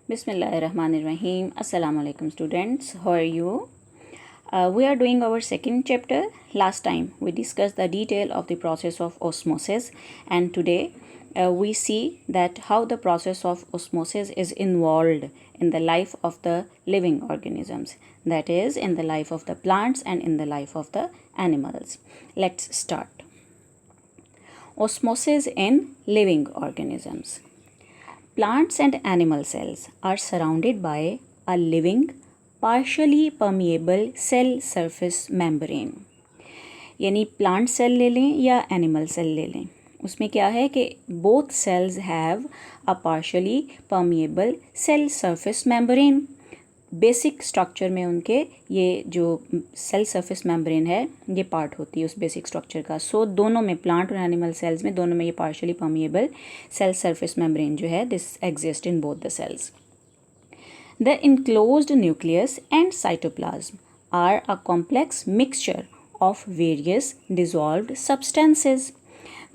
Bismillahirrahmanirrahim. Assalamu alaikum students. How are you? We are doing our second chapter. Last time we discussed the detail of the process of osmosis, and today we see that how the process of osmosis is involved in the life of the living organisms, that is in the life of the plants and in the life of the animals. Let's start. Osmosis in living organisms. Plants and animal cells are surrounded by a living, partially permeable cell surface membrane. यानी plant cell ले लें या animal cell ले लें, उसमें क्या है कि both cells have a partially permeable cell surface membrane. Basic structure में उनके ये जो सेल सरफेस मेम्ब्रेन है ये पार्ट होती है उस बेसिक स्ट्रक्चर का. सो दोनों में, प्लांट और एनिमल सेल्स में, दोनों में ये partially permeable cell surface membrane जो है this exist in both the cells. The enclosed nucleus and cytoplasm are a complex mixture of various dissolved substances.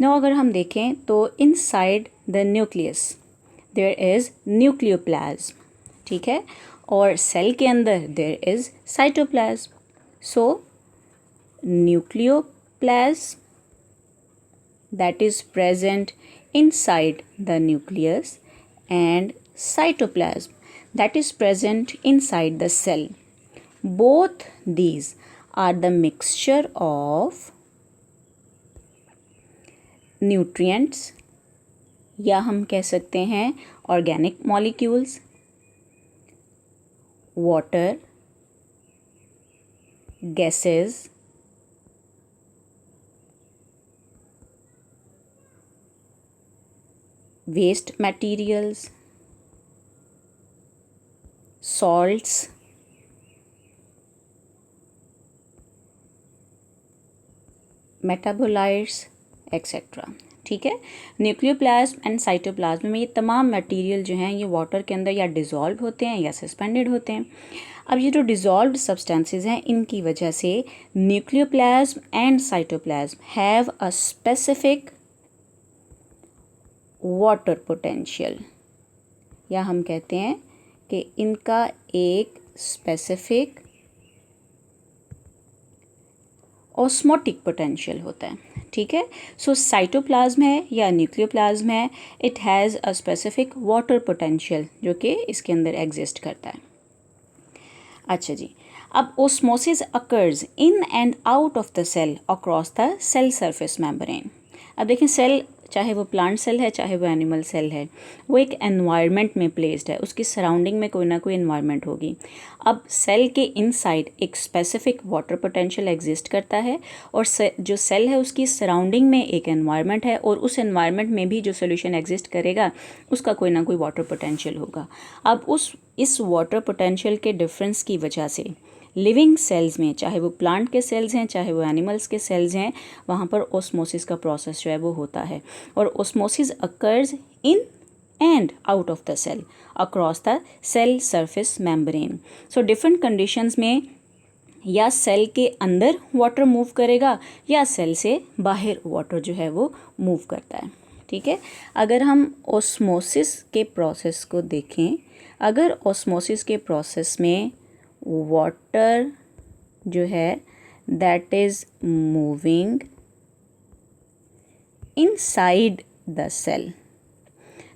Now अगर हम देखें तो inside the nucleus there is nucleoplasm, ठीक है, और cell के अंदर there is cytoplasm. So nucleoplasm that is present inside the nucleus and cytoplasm that is present inside the cell. Both these are the mixture of nutrients या हम कह सकते हैं organic molecules, water, gases, waste materials, salts, metabolites, etc. ठीक है. Nucleoplasm and cytoplasm में ये तमाम मटेरियल जो हैं ये वाटर के अंदर या डिज़ोल्व होते हैं या सस्पेंडेड होते हैं. अब ये जो डिज़ोल्व्ड सब्सटेंसेस हैं इनकी वजह से nucleoplasm and cytoplasm have a specific water potential, या हम कहते हैं कि इनका एक स्पेसिफिक ऑस्मोटिक पोटेंशियल होता है. ठीक है. सो साइटोप्लाज्म है या न्यूक्लियोप्लाज्म है, it has a specific water potential जो कि इसके अंदर एग्जिस्ट करता है. अच्छा जी, अब osmosis occurs in and out of the cell across the cell surface membrane. अब देखें, सेल चाहे वो प्लांट सेल है चाहे वो एनिमल सेल है, वो एक एनवायरनमेंट में प्लेस्ड है, उसकी सराउंडिंग में कोई ना कोई एनवायरनमेंट होगी. अब सेल के इनसाइड एक स्पेसिफिक वाटर पोटेंशियल एग्जिस्ट करता है और जो सेल है उसकी सराउंडिंग में एक एनवायरनमेंट है और उस एनवायरनमेंट में भी जो सोल्यूशन एग्जिस्ट करेगा उसका कोई ना कोई वाटर पोटेंशियल होगा. अब इस वाटर पोटेंशियल के डिफरेंस की वजह से लिविंग सेल्स में, चाहे वो प्लांट के सेल्स हैं चाहे वो एनिमल्स के सेल्स हैं, वहाँ पर ओस्मोसिस का प्रोसेस जो है वो होता है. और osmosis occurs in and out of the cell across the cell surface membrane. So different conditions में या सेल के अंदर वाटर मूव करेगा या सेल से बाहर वाटर जो है वो मूव करता है. ठीक है. अगर हम ओस्मोसिस के प्रोसेस को देखें, अगर ओस्मोसिस के प्रोसेस में वाटर जो है that is moving inside the cell,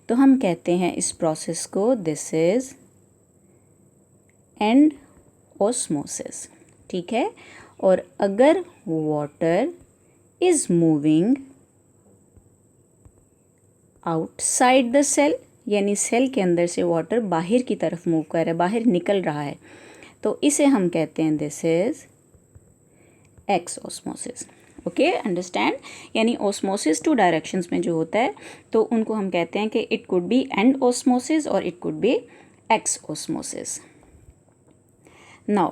तो हम कहते हैं इस प्रोसेस को दिस इज़ एंड ओस्मोसिस. ठीक है. और अगर water is moving outside the cell, यानी सेल के अंदर से वाटर बाहर की तरफ मूव कर रहा है, बाहर निकल रहा है, तो इसे हम कहते हैं this is x osmosis. Okay, understand. यानी ओस्मोसिस टू डायरेक्शंस में जो होता है तो उनको हम कहते हैं कि it could be endosmosis और it could be exosmosis. Now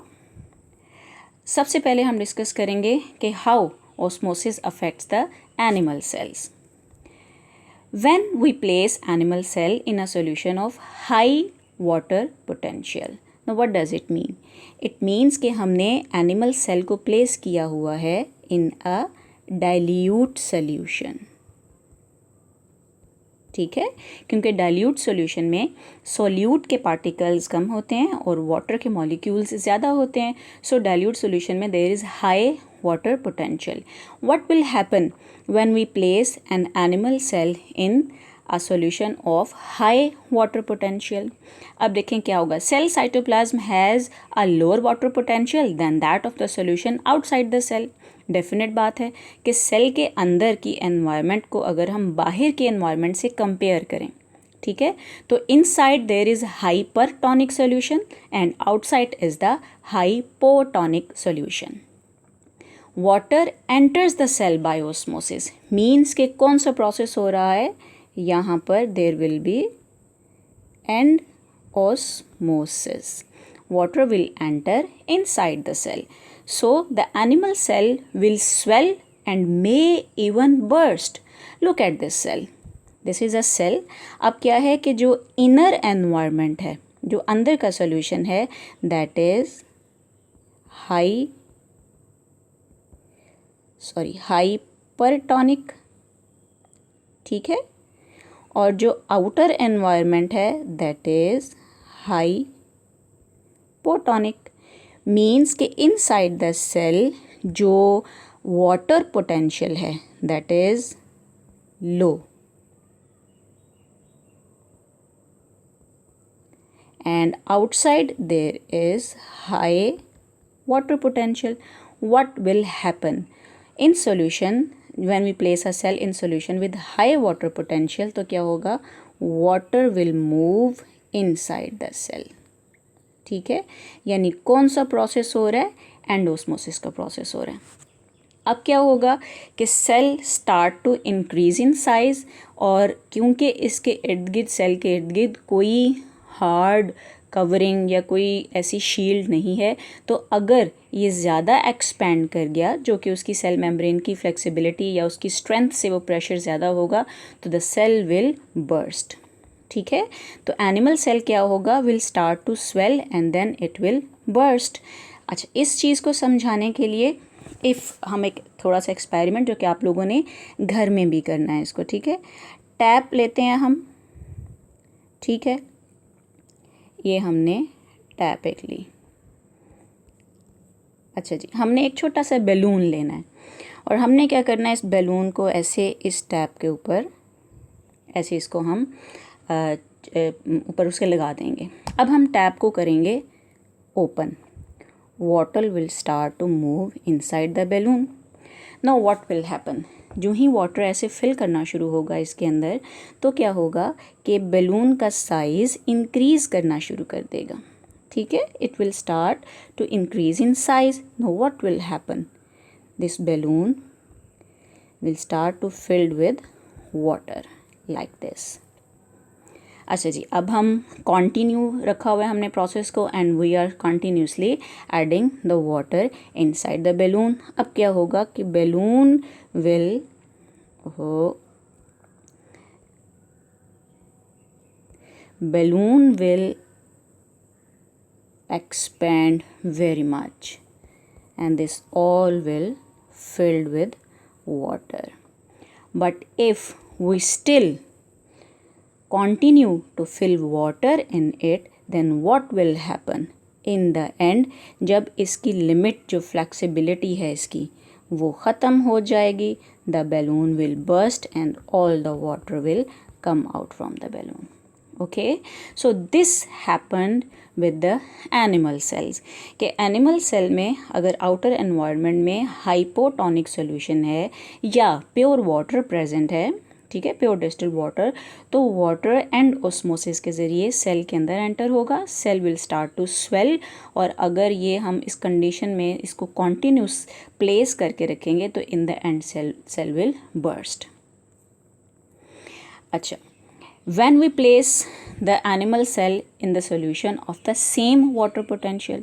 सबसे पहले हम डिस्कस करेंगे कि how osmosis affects the animal cells. When we place animal cell in a solution of high water potential, now what does it mean? It means कि हमने animal cell को place किया हुआ है in a dilute solution. ठीक है, क्योंकि dilute solution में सॉल्यूट के पार्टिकल्स कम होते हैं और वाटर के मॉलिक्यूल्स ज़्यादा होते हैं. सो डाइल्यूट सॉल्यूशन में there is high water potential. What will happen when we place an animal cell in a solution of high water potential? अब देखें क्या होगा. Cell cytoplasm has a lower water potential than that of the solution outside the cell. Definite बात है कि cell के अंदर की एनवायरनमेंट को अगर हम बाहर के एनवायरनमेंट से कंपेयर करें, ठीक है, तो inside there is hypertonic solution and outside is the hypotonic solution. Water enters the cell by osmosis means के कौन सा प्रोसेस हो रहा है यहाँ पर. There will be endosmosis. Water will enter inside the cell. So the animal cell will swell and may even burst. Look at this cell. This is a cell. अब क्या है कि जो inner environment है, जो अंदर का solution है, that is hypertonic, ठीक है, और जो outer environment है that is hypotonic. मीन्स के इनसाइड द सेल जो वाटर पोटेंशियल है that is low and outside there is high water potential. What will happen in solution when we place a cell in solution with high water potential? तो क्या होगा, water will move inside the cell. ठीक है, यानी कौन सा process हो रहा है, एंडोस्मोसिस का प्रोसेस हो रहा है. अब क्या होगा कि cell start to increase in size, और क्योंकि इसके इर्द गिर्द, सेल के इर्द गिर्द कोई हार्ड कवरिंग या कोई ऐसी शील्ड नहीं है, तो अगर ये ज़्यादा एक्सपेंड कर गया, जो कि उसकी सेल मेम्ब्रेन की फ्लेक्सिबिलिटी या उसकी स्ट्रेंथ से वो प्रेशर ज़्यादा होगा, तो द सेल विल बर्स्ट. ठीक है, तो एनिमल सेल क्या होगा, will start to swell and then it will burst. अच्छा, इस चीज़ को समझाने के लिए हम एक थोड़ा सा एक्सपेरिमेंट, जो कि आप लोगों ने घर में भी करना है इसको, ठीक है. टैप लेते हैं हम, ठीक है, ये हमने टैप एक ली. अच्छा जी, हमने एक छोटा सा बैलून लेना है और हमने क्या करना है, इस बैलून को ऐसे इस टैप के ऊपर ऐसे इसको हम ऊपर उसके लगा देंगे. अब हम टैप को करेंगे open. Water will start to move inside the balloon. Now what will happen, जो ही वाटर ऐसे फिल करना शुरू होगा इसके अंदर, तो क्या होगा कि बैलून का साइज़ इंक्रीज़ करना शुरू कर देगा. ठीक है, it will start to increase in size. Now what will happen, this balloon will start to filled with water like this. अच्छा जी, अब हम कंटिन्यू रखा हुआ है हमने प्रोसेस को, and we are continuously adding the water inside the balloon. अब क्या होगा कि balloon will expand very much and this all will filled with water. But if we still continue to fill water in it, then what will happen in the end, जब इसकी limit जो flexibility है इसकी वो ख़त्म हो जाएगी, the balloon will burst and all the water will come out from the balloon. Okay, so this happened with the animal cells. कि animal cell में अगर outer environment में hypotonic solution है या pure water present है, ठीक है, pure distil water, तो वाटर एंड ऑस्मोसिस के ज़रिए सेल के अंदर एंटर होगा. Cell will start to swell, और अगर ये हम इस कंडीशन में इसको कॉन्टीन्यूस प्लेस करके रखेंगे तो in the end cell will burst. अच्छा, when we place the animal cell in the solution of the same water potential,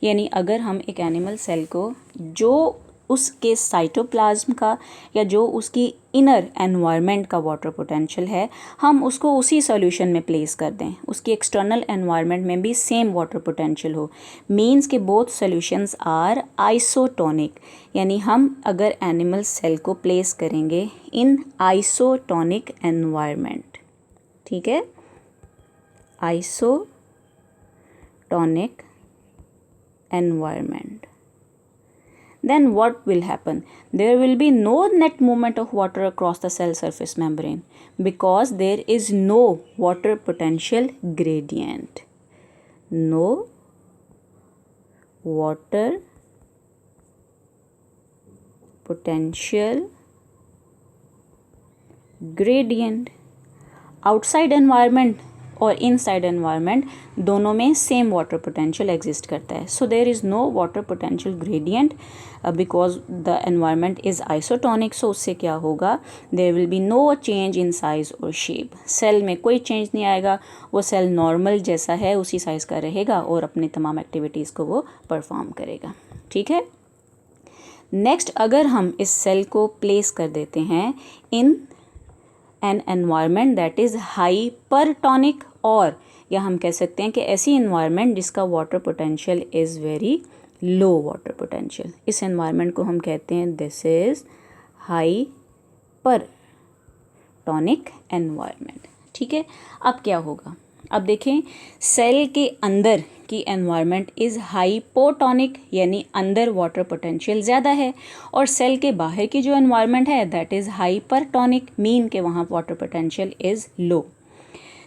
यानी अगर हम एक एनिमल सेल को जो उसके साइटोप्लाज्म का या जो उसकी इनर एनवायरनमेंट का वाटर पोटेंशियल है, हम उसको उसी सॉल्यूशन में प्लेस कर दें, उसकी एक्सटर्नल एनवायरनमेंट में भी सेम वाटर पोटेंशियल हो, मींस के बोथ सॉल्यूशंस आर आइसोटोनिक. यानी हम अगर एनिमल सेल को प्लेस करेंगे इन आइसोटोनिक एनवायरनमेंट, ठीक है, isotonic environment. Then what will happen? There will be no net movement of water across the cell surface membrane because there is no water potential gradient. No water potential gradient. Outside environment और inside environment दोनों में same water potential exist करता है. So there is no water potential gradient because the environment is isotonic. So उससे क्या होगा, there will be no change in size और shape. Cell में कोई चेंज नहीं आएगा, वो सेल नॉर्मल जैसा है उसी साइज़ का रहेगा और अपनी तमाम एक्टिविटीज़ को वो परफॉर्म करेगा. ठीक है. नेक्स्ट, अगर हम इस सेल को प्लेस कर देते हैं in an environment that is hypertonic, और या हम कह सकते हैं कि ऐसी एनवायरनमेंट जिसका water potential is very low water potential, इस एनवायरनमेंट को हम कहते हैं दिस इज़ हाइपरटोनिक एनवायरनमेंट. ठीक है. अब क्या होगा, अब देखें, सेल के अंदर की एनवायरनमेंट इज़ हाइपोटोनिक, यानी अंदर वाटर पोटेंशियल ज़्यादा है, और सेल के बाहर की जो एनवायरनमेंट है दैट इज़ हाइपरटोनिक, मीन के वहाँ water potential is low.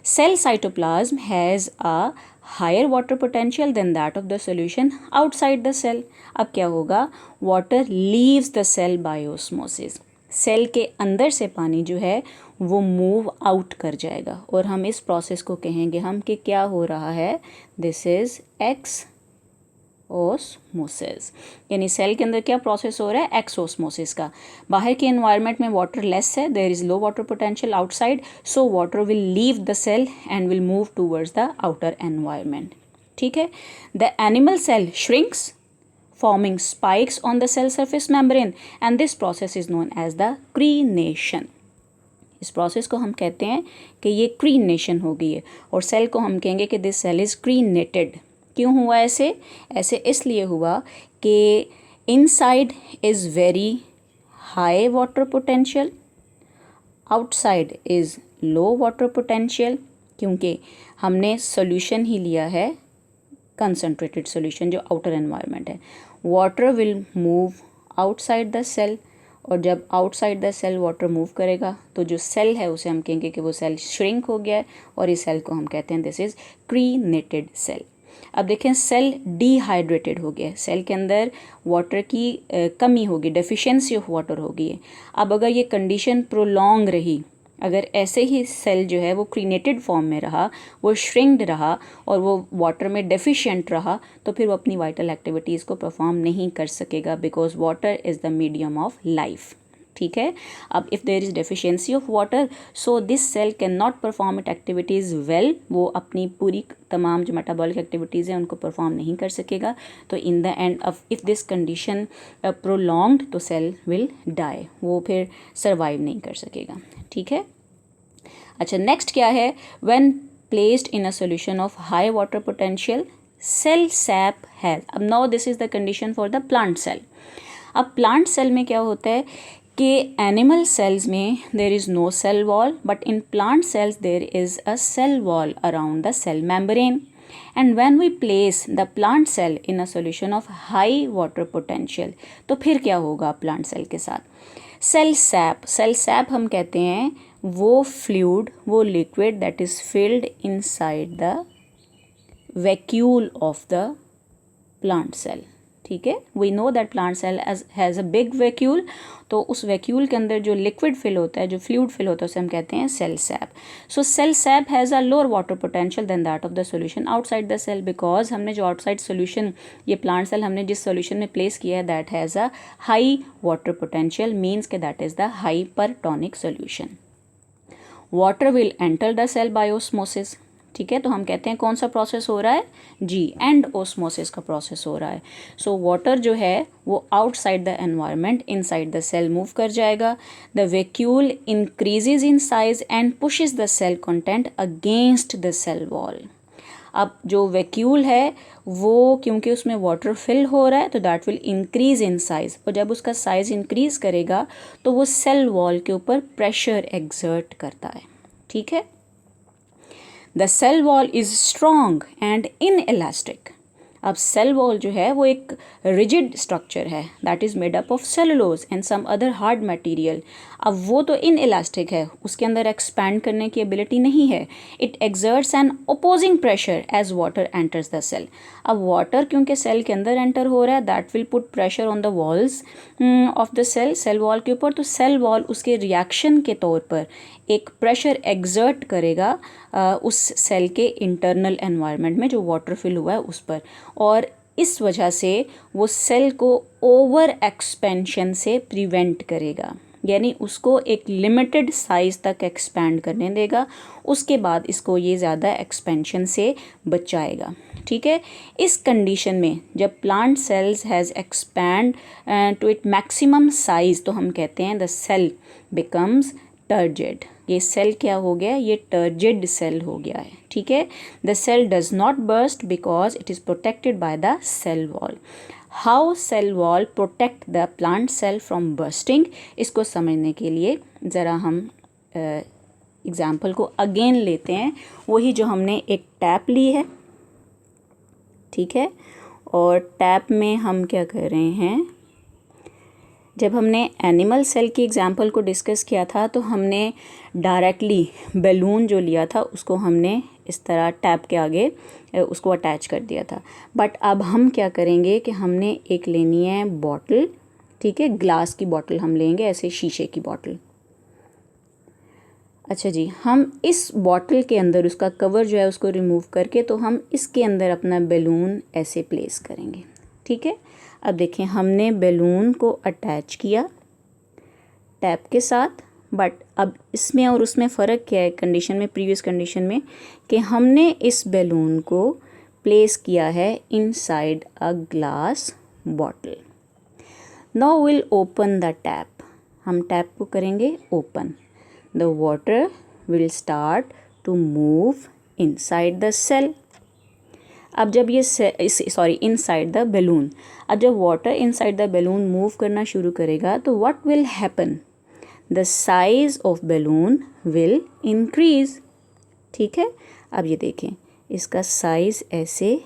Cell cytoplasm has a higher water potential than that of the solution outside the cell. अब क्या होगा, water leaves the cell by osmosis. Cell के अंदर से पानी जो है वो मूव आउट कर जाएगा, और हम इस प्रोसेस को कहेंगे हम कि क्या हो रहा है, दिस इज़ एक्स ओस्मोसिस. यानी सेल के अंदर क्या प्रोसेस हो रहा है, एक्स ओस्मोसिस का. बाहर के एनवायरनमेंट में वाटर लेस है, there is low water potential outside, so water will leave the cell and will move towards the outer environment. ठीक है. The animal cell shrinks forming spikes on the cell surface membrane and this process is known as the crenation. इस process को हम कहते हैं कि ये क्रीनेशन हो गई है, और सेल को हम कहेंगे कि दिस सेल इज़ क्रीनेटेड. क्यों हुआ ऐसे? ऐसे इसलिए हुआ कि inside is very high water potential, outside is low water potential, क्योंकि हमने सॉल्यूशन ही लिया है कंसनट्रेटेड सॉल्यूशन जो आउटर एनवायरनमेंट है. Water will move outside the cell, और जब outside the cell water move करेगा तो जो सेल है उसे हम कहेंगे कि वो सेल श्रिंक हो गया है, और इस सेल को हम कहते हैं दिस इज़ क्रीनेटेड सेल. अब देखें, सेल डिहाइड्रेटेड हो गया है, सेल के अंदर वाटर की कमी होगी, डेफिशिएंसी ऑफ वाटर हो गई है. अब अगर ये कंडीशन प्रोलॉन्ग रही, अगर ऐसे ही सेल जो है वो क्रीनेटेड फॉर्म में रहा, वो श्रिंक्ड रहा और वो वाटर में डेफिशिएंट रहा, तो फिर वो अपनी वाइटल एक्टिविटीज़ को परफॉर्म नहीं कर सकेगा, because water is the medium of life. ठीक है. अब if there is deficiency of water, so this cell can not perform it activities well, वो अपनी पूरी तमाम जो मेटाबॉलिक एक्टिविटीज़ हैं उनको परफॉर्म नहीं कर सकेगा. तो in the end of if this condition prolonged, तो सेल विल डाई, वो फिर सर्वाइव नहीं कर सकेगा. ठीक है. अच्छा, नेक्स्ट क्या है, when placed in a solution of high water potential cell sap has. अब now this is the condition for the plant cell. अब प्लांट सेल में क्या होता है कि एनिमल सेल्स में there is no cell wall, but in plant cells there is a cell wall around the cell membrane. And when we place the plant cell in a solution of high water potential, तो फिर क्या होगा plant cell के साथ, cell SAP. Cell SAP हम कहते हैं वो फ्लूइड, वो liquid that is filled inside the vacuole of the plant cell. ठीक है. We know that plant cell has a big vacuole, तो उस वैक्यूल के अंदर जो लिक्विड फिल होता है, जो फ्लूइड फिल होता है, उसे हम कहते हैं cell sap. So cell sap has a lower water potential than that of the solution outside the cell, because हमने जो आउटसाइड सॉल्यूशन, ये प्लांट सेल हमने जिस सॉल्यूशन में प्लेस किया है that has a high water potential, means के that is the hypertonic solution. Water will enter the cell by osmosis. ठीक है. तो हम कहते हैं कौन सा प्रोसेस हो रहा है जी, एंड ऑस्मोसिस का प्रोसेस हो रहा है. सो वाटर जो है वो outside the environment inside the cell move कर जाएगा. The vacuole increases in size and pushes the cell content against the cell wall. अब जो वैक्यूल है वो क्योंकि उसमें वाटर फिल हो रहा है तो that will increase in size, और जब उसका साइज इंक्रीज करेगा तो वो सेल वॉल के ऊपर प्रेशर एक्सर्ट करता है. ठीक है. The cell wall is strong and inelastic. अब सेल वॉल जो है वो एक रिजिड स्ट्रक्चर है that is made up of cellulose and some other hard material. अब वो तो इनइलास्टिक है, उसके अंदर एक्सपैंड करने की एबिलिटी नहीं है। It exerts an opposing pressure as water enters the cell. अब वाटर क्योंकि सेल के अंदर एंटर हो रहा है that will put pressure on the walls of the cell wall के ऊपर। तो सेल वॉल उसके रिएक्शन के तौर पर एक प्रेशर एक्सर्ट करेगा उस सेल के इंटरनल एनवायरनमेंट में जो वाटर फिल हुआ है उस पर, और इस वजह से वो सेल को ओवर एक्सपेंशन से प्रिवेंट करेगा, यानी उसको एक लिमिटेड साइज़ तक एक्सपैंड करने देगा, उसके बाद इसको ये ज़्यादा एक्सपेंशन से बचाएगा। ठीक है, इस कंडीशन में जब plant cells has expand to it maximum size तो हम कहते हैं द सेल बिकम्स टर्जिड। ये सेल क्या हो गया, ये टर्जिड सेल हो गया है। ठीक है, the cell does not burst because it is protected by the cell wall. How cell wall protect the plant cell from bursting, इसको समझने के लिए ज़रा हम एग्ज़ाम्पल को अगेन लेते हैं। वही जो हमने एक टैप ली है, ठीक है, और टैप में हम क्या कर रहे हैं, जब हमने एनिमल सेल की एग्जांपल को डिस्कस किया था तो हमने डायरेक्टली बैलून जो लिया था उसको हमने इस तरह टैप के आगे उसको अटैच कर दिया था। बट अब हम क्या करेंगे कि हमने एक लेनी है बॉटल, ठीक है, ग्लास की बॉटल हम लेंगे, ऐसे शीशे की बॉटल। अच्छा जी, हम इस बॉटल के अंदर उसका कवर जो है उसको रिमूव करके तो हम इसके अंदर अपना बैलून ऐसे प्लेस करेंगे। ठीक है, अब देखें हमने बैलून को अटैच किया टैप के साथ, बट अब इसमें और उसमें फ़र्क क्या है कंडीशन में, प्रीवियस कंडीशन में, कि हमने इस बैलून को प्लेस किया है inside a glass bottle. Now will open the tap, हम टैप को करेंगे open, the water will start to move inside the cell. अब जब ये इनसाइड द बैलून, अब जब water inside the balloon move करना शुरू करेगा तो what will happen, the size of balloon will increase. ठीक है, अब ये देखें इसका साइज ऐसे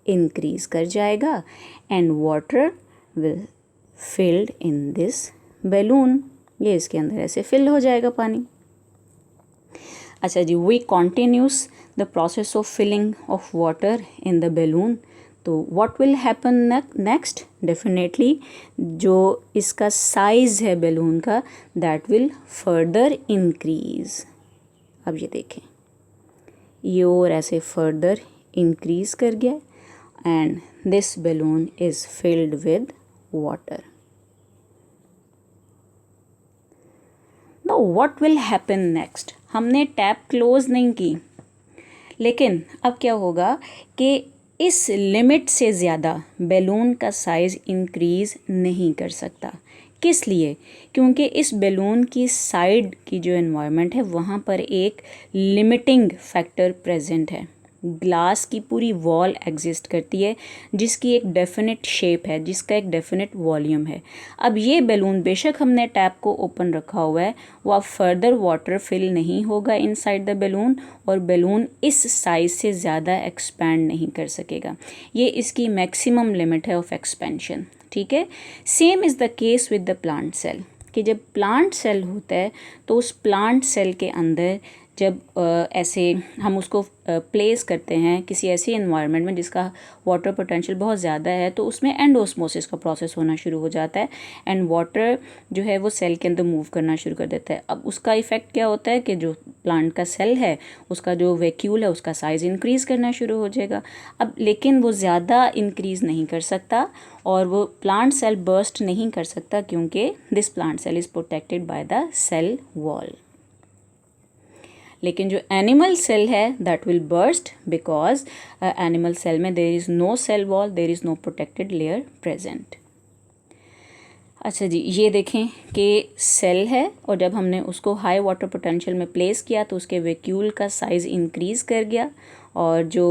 इंक्रीज कर जाएगा and water will filled in this balloon, ये इसके अंदर ऐसे फिल हो जाएगा पानी। अच्छा जी, we continues the process of filling of water in the balloon. तो what will happen next, definitely जो इसका साइज़ है बैलून का दैट विल फर्दर इंक्रीज। अब ये देखें ये और ऐसे फर्दर इंक्रीज कर गया and this balloon is filled with water. Now what will happen next, हमने टैप क्लोज नहीं की, लेकिन अब क्या होगा कि इस लिमिट से ज़्यादा बैलून का साइज़ इंक्रीज़ नहीं कर सकता। किस लिए, क्योंकि इस बैलून की साइड की जो एनवायरनमेंट है वहाँ पर एक लिमिटिंग फैक्टर प्रेजेंट है। ग्लास की पूरी वॉल एग्जिस्ट करती है जिसकी एक डेफिनेट शेप है, जिसका एक डेफिनेट वॉल्यूम है। अब ये बैलून बेशक हमने टैप को ओपन रखा हुआ है, वो अब फर्दर वाटर फिल नहीं होगा इनसाइड द बैलून और बैलून इस साइज से ज़्यादा एक्सपैंड नहीं कर सकेगा। ये इसकी मैक्सिमम लिमिट है ऑफ एक्सपेंशन। ठीक है, same is the case with the plant cell, कि जब प्लांट सेल होता है तो उस प्लांट सेल के अंदर जब ऐसे हम उसको प्लेस करते हैं किसी ऐसी एनवायरनमेंट में जिसका वाटर पोटेंशियल बहुत ज़्यादा है, तो उसमें एंडोस्मोसिस का प्रोसेस होना शुरू हो जाता है एंड वाटर जो है वो सेल के अंदर मूव करना शुरू कर देता है। अब उसका इफ़ेक्ट क्या होता है कि जो प्लांट का सेल है उसका जो वैक्यूल है उसका साइज़ इंक्रीज़ करना शुरू हो जाएगा। अब लेकिन वो ज़्यादा इंक्रीज़ नहीं कर सकता और वो प्लांट सेल बर्स्ट नहीं कर सकता क्योंकि this plant cell is protected by the cell wall. लेकिन जो एनिमल सेल है that will burst because animal cell में there is no cell wall, there is no protected layer present. अच्छा जी, ये देखें कि सेल है और जब हमने उसको हाई वाटर पोटेंशियल में प्लेस किया तो उसके वैक्यूल का साइज़ इंक्रीज़ कर गया और जो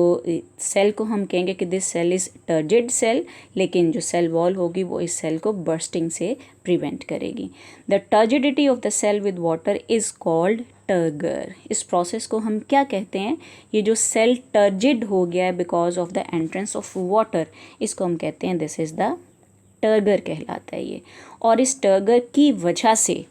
सेल को हम कहेंगे कि this cell is turgid cell, लेकिन जो सेल वॉल होगी वो इस सेल को बर्स्टिंग से प्रिवेंट करेगी। The turgidity of the cell with water is called turgor. इस प्रोसेस को हम क्या कहते हैं? ये जो सेल टर्जिड हो गया है because of the entrance of water, इसको हम कहते हैं दिस इज़ द टर्गर कहलाता है ये। और इस टर्गर की वजह से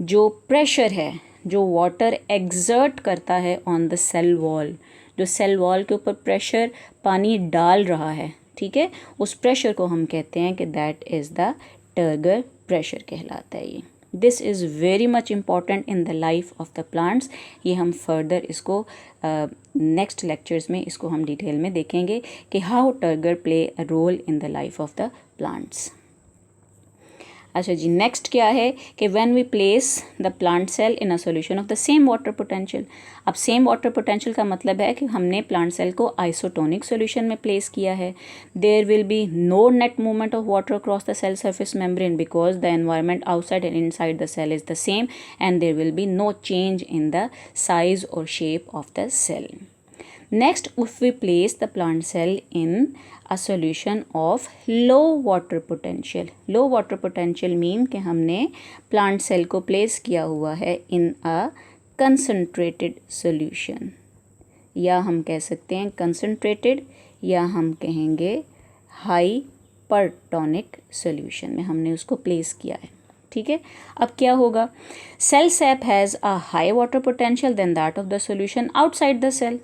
जो प्रेशर है जो वाटर एग्जर्ट करता है ऑन द सेल वॉल, जो सेल वॉल के ऊपर प्रेशर पानी डाल रहा है, ठीक है, उस प्रेशर को हम कहते हैं कि that is the turgor pressure कहलाता है ये। This is very much important in the life of the plants. ये हम फर्दर इसको नेक्स्ट लेक्चर्स में इसको हम डिटेल में देखेंगे कि how turgor play a role in the life of the plants. अच्छा जी, नेक्स्ट क्या है कि when we place the plant cell in a solution of the same water potential. अब सेम वाटर पोटेंशियल का मतलब है कि हमने प्लांट सेल को आइसोटोनिक सॉल्यूशन में प्लेस किया है। There will be no net movement of water across the cell surface membrane because the environment outside and inside the cell is the same and there will be no change in the size और shape of the cell. Next, if we place the plant cell in a solution of low water potential. Low water potential mean कि हमने plant cell को place किया हुआ है in a concentrated solution, या हम कह सकते हैं concentrated, या हम कहेंगे hypertonic solution में हमने उसको place किया है, ठीक है। अब क्या होगा? Cell sap has a high water potential than that of the solution outside the cell.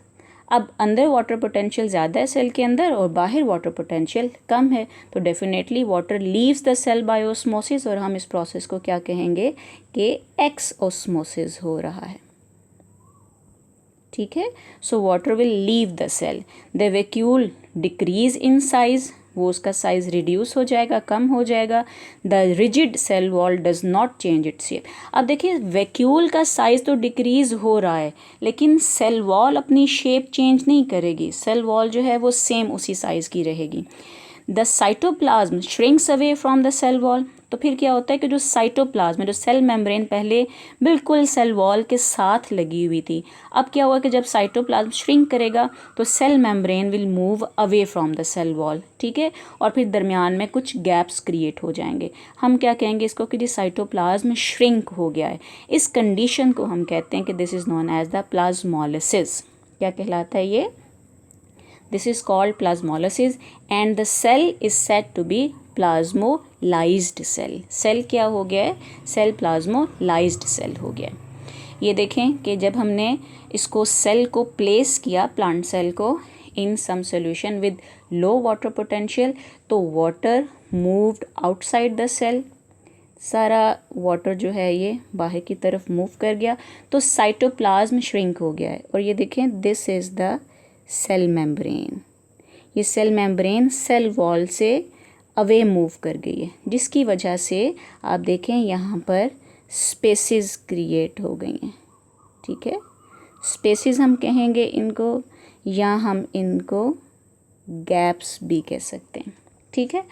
अब अंदर वाटर पोटेंशियल ज़्यादा है सेल के अंदर और बाहर वाटर पोटेंशियल कम है, तो definitely water leaves the cell by osmosis, और हम इस प्रोसेस को क्या कहेंगे कि एक्स ऑस्मोसिस हो रहा है, ठीक है। So water will leave the cell, the vacuole decrease in size, वो उसका साइज रिड्यूस हो जाएगा, कम हो जाएगा। The rigid cell wall does not change its shape. अब देखिए वैक्यूल का साइज तो डिक्रीज हो रहा है लेकिन सेल वॉल अपनी शेप चेंज नहीं करेगी, सेल वॉल जो है वो सेम उसी साइज की रहेगी। The cytoplasm shrinks away from the cell wall, तो फिर क्या होता है कि जो साइटोप्लाज्म जो सेल मेम्ब्रेन पहले बिल्कुल सेल वॉल के साथ लगी हुई थी, अब क्या हुआ कि जब साइटोप्लाज्म श्रिंक करेगा तो cell membrane will move away from the cell wall, ठीक है, और फिर दरमियान में कुछ गैप्स क्रिएट हो जाएंगे। हम क्या कहेंगे इसको कि जी साइटोप्लाज्म श्रिंक हो गया है। इस कंडीशन को हम कहते हैं कि this is known as the plasmolysis. क्या कहलाता है ये? This is called plasmolysis and the cell is said to be plasmolysed cell. Cell क्या हो गया है? Cell plasmolysed cell हो गया है। ये देखें कि जब हमने इसको सेल को प्लेस किया, प्लांट सेल को in some solution with low water potential, तो water moved outside the cell, सारा वाटर जो है ये बाहर की तरफ मूव कर गया, तो साइटोप्लाज्म श्रिंक हो गया है। और ये देखें this is the cell membrane, ये सेल मेम्ब्रेन सेल वॉल से अवे मूव कर गई है, जिसकी वजह से आप देखें यहाँ पर स्पेसेस क्रिएट हो गई हैं, ठीक है। स्पेसेस हम कहेंगे इनको, या हम इनको गैप्स भी कह सकते हैं, ठीक है।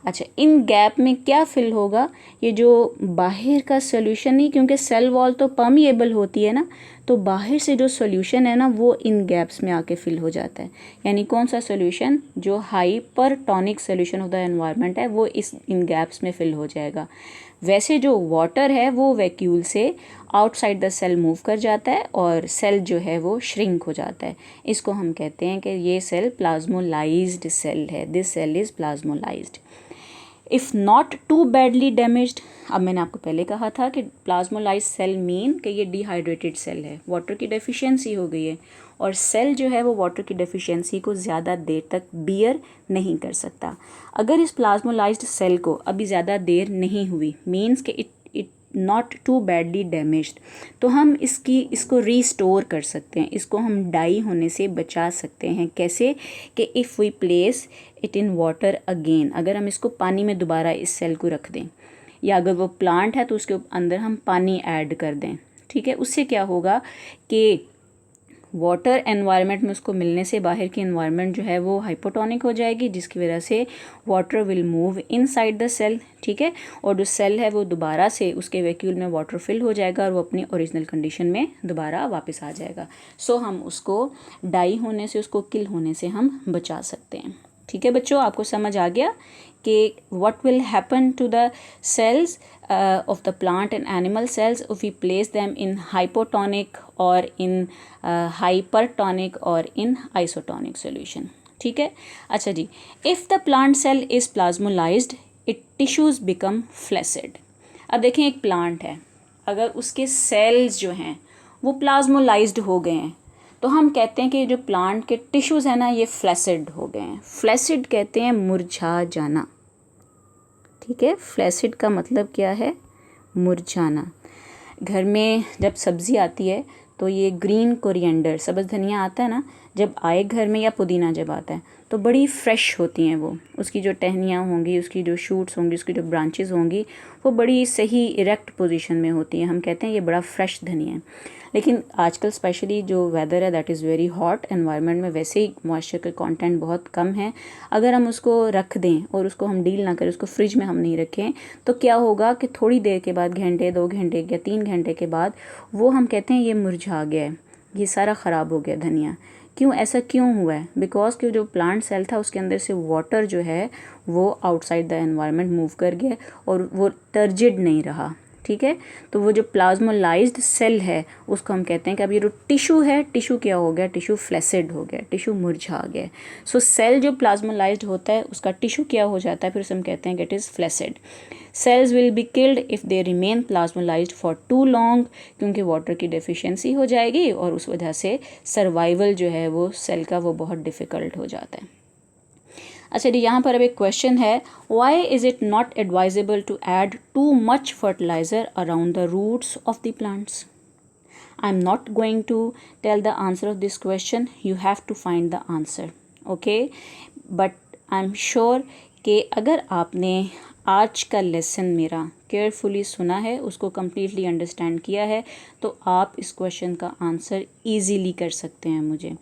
अच्छा, इन गैप में क्या फिल होगा? ये जो बाहर का सोल्यूशन नहीं, क्योंकि सेल वॉल तो परमिएबल होती है ना, तो बाहर से जो सोल्यूशन है ना वो इन गैप्स में आके फिल हो जाता है। यानी कौन सा सोल्यूशन? जो hypertonic solution of the environment है वो इन गैप्स में फिल हो जाएगा। वैसे जो वाटर है वो वैक्यूल से आउटसाइड द सेल मूव कर जाता है और सेल जो है वो श्रिंक हो जाता है। इसको हम कहते हैं कि ये सेल प्लाज्मोलाइज्ड सेल है, this cell is plasmolysed. If not too badly damaged, अब मैंने आपको पहले कहा था कि प्लाज्मोलाइज्ड सेल मीन कि ये डिहाइड्रेटेड सेल है, वाटर की डेफिशिएंसी हो गई है, और सेल जो है वो वाटर की डेफिशिएंसी को ज़्यादा देर तक बियर नहीं कर सकता। अगर इस प्लाज्मोलाइज्ड सेल को अभी ज़्यादा देर नहीं हुई, मीन्स कि it not too badly damaged, तो हम इसको रीस्टोर कर सकते हैं, इसको हम डाई होने से बचा सकते हैं। कैसे? कि if we place it in water again, अगर हम इसको पानी में दोबारा इस सेल को रख दें, या अगर वो प्लांट है तो उसके अंदर हम पानी ऐड कर दें, ठीक है, उससे क्या होगा कि वाटर एनवायरनमेंट में उसको मिलने से बाहर की एनवायरनमेंट जो है वो हाइपोटोनिक हो जाएगी, जिसकी वजह से water will move inside the cell, ठीक है, और जो सेल है वो दोबारा से उसके वैक्यूल में वाटर फिल हो जाएगा और वो अपनी ओरिजिनल कंडीशन में दोबारा वापस आ जाएगा। सो हम उसको डाई होने से, उसको किल होने से हम बचा सकते हैं। ठीक है बच्चों, आपको समझ आ गया कि what will happen to the cells of the plant and animal cells if we place them in hypotonic or in hypertonic or in isotonic solution। ठीक है, अच्छा जी, if the plant cell is plasmolized it tissues become flaccid। अब देखें एक plant है, अगर उसके sales जो हैं वो प्लाज्मोलाइज्ड हो गए हैं तो हम कहते हैं कि जो प्लांट के टिश्यूज़ हैं ना ये फ्लैसिड हो गए हैं। फ्लैसिड कहते हैं मुरझा जाना, ठीक है, फ्लैसिड का मतलब क्या है, मुरझाना। घर में जब सब्ज़ी आती है तो ये ग्रीन कोरिएंडर, सब्ज़ धनिया आता है ना, जब आए घर में, या पुदीना जब आता है तो बड़ी फ्रेश होती हैं वो, उसकी जो टहनियाँ होंगी, उसकी जो शूट्स होंगी, उसकी जो ब्रांचेस होंगी वो बड़ी सही इरेक्ट पोजीशन में होती हैं। हम कहते हैं ये बड़ा फ्रेश धनिया है। लेकिन आजकल स्पेशली जो वेदर है that is very hot environment में, वैसे ही मॉइस्चर का कंटेंट बहुत कम है। अगर हम उसको रख दें और उसको हम डील ना करें, उसको फ्रिज में हम नहीं रखें, तो क्या होगा कि थोड़ी देर के बाद, घंटे 2 घंटे या 3 घंटे के बाद वो हम कहते हैं ये मुरझा गया है, ये सारा ख़राब हो गया धनिया। क्यों, ऐसा क्यों हुआ है? बिकॉज कि जो प्लांट सेल था उसके अंदर से वाटर जो है वो आउटसाइड द एनवायरनमेंट मूव कर गया और वो टर्जिड नहीं रहा, ठीक है। तो वो जो प्लाज्मोलाइज्ड सेल है उसको हम कहते हैं कि अब ये जो टिश्यू है, टिश्यू क्या हो गया, टिश्यू फ्लैसिड हो गया, टिश्यू मुरझा गया। सो सेल जो प्लाज्मोलाइज्ड होता है उसका टिश्यू क्या हो जाता है, फिर उसे हम कहते हैं कि it is flaccid. Cells will be killed if they remain plasmolysed for too long, क्योंकि वाटर की डेफिशिएंसी हो जाएगी और उस वजह से सर्वाइवल जो है वो सेल का वो बहुत डिफ़िकल्ट हो जाता है। अच्छा जी, यहाँ पर अब एक क्वेश्चन है, why is it not advisable to add too much fertiliser around the roots of the plants. I am not going to tell the answer of this question, you have to find the answer, okay. But I am sure कि अगर आपने आज का lesson मेरा carefully सुना है, उसको completely understand किया है, तो आप इस क्वेश्चन का आंसर ईजीली कर सकते हैं। मुझे,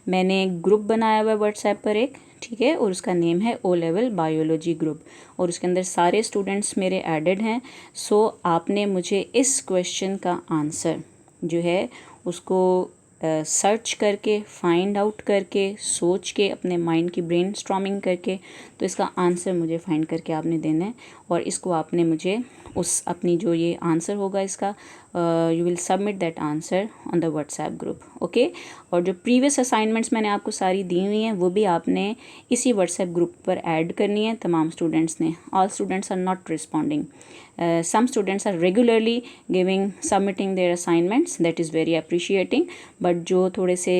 मैंने एक ग्रुप बनाया हुआ है व्हाट्सएप पर एक, ठीक है, और उसका नेम है ओ लेवल बायोलॉजी ग्रुप, और उसके अंदर सारे स्टूडेंट्स मेरे एडेड हैं। सो आपने मुझे इस क्वेश्चन का आंसर जो है उसको सर्च करके, फाइंड आउट करके, सोच के, अपने माइंड की ब्रेन स्ट्रॉमिंग करके, तो इसका आंसर मुझे फाइंड करके आपने देना है और इसको आपने मुझे उस अपनी जो ये आंसर होगा इसका, you will submit that answer on the WhatsApp group, okay. और जो प्रीवियस असाइनमेंट्स मैंने आपको सारी दी हुई हैं वो भी आपने इसी व्हाट्सएप ग्रुप पर ऐड करनी है तमाम स्टूडेंट्स ने। All students are not responding, some students are regularly submitting their assignments, that is very appreciating, but जो थोड़े से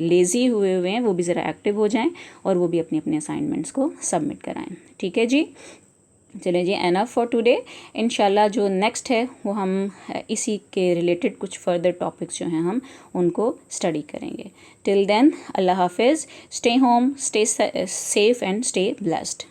लेज़ी हुए हैं वो भी ज़रा एक्टिव हो जाएं और वो भी अपनी अपने असाइनमेंट्स को सबमिट कराएं, ठीक है जी। चलिए जी, एनफ फॉर टुडे। इंशाल्लाह जो नेक्स्ट है वो हम इसी के रिलेटेड कुछ फर्दर टॉपिक्स जो हैं हम उनको स्टडी करेंगे। टिल देन, अल्लाह हाफिज़, stay home, stay safe and stay blessed.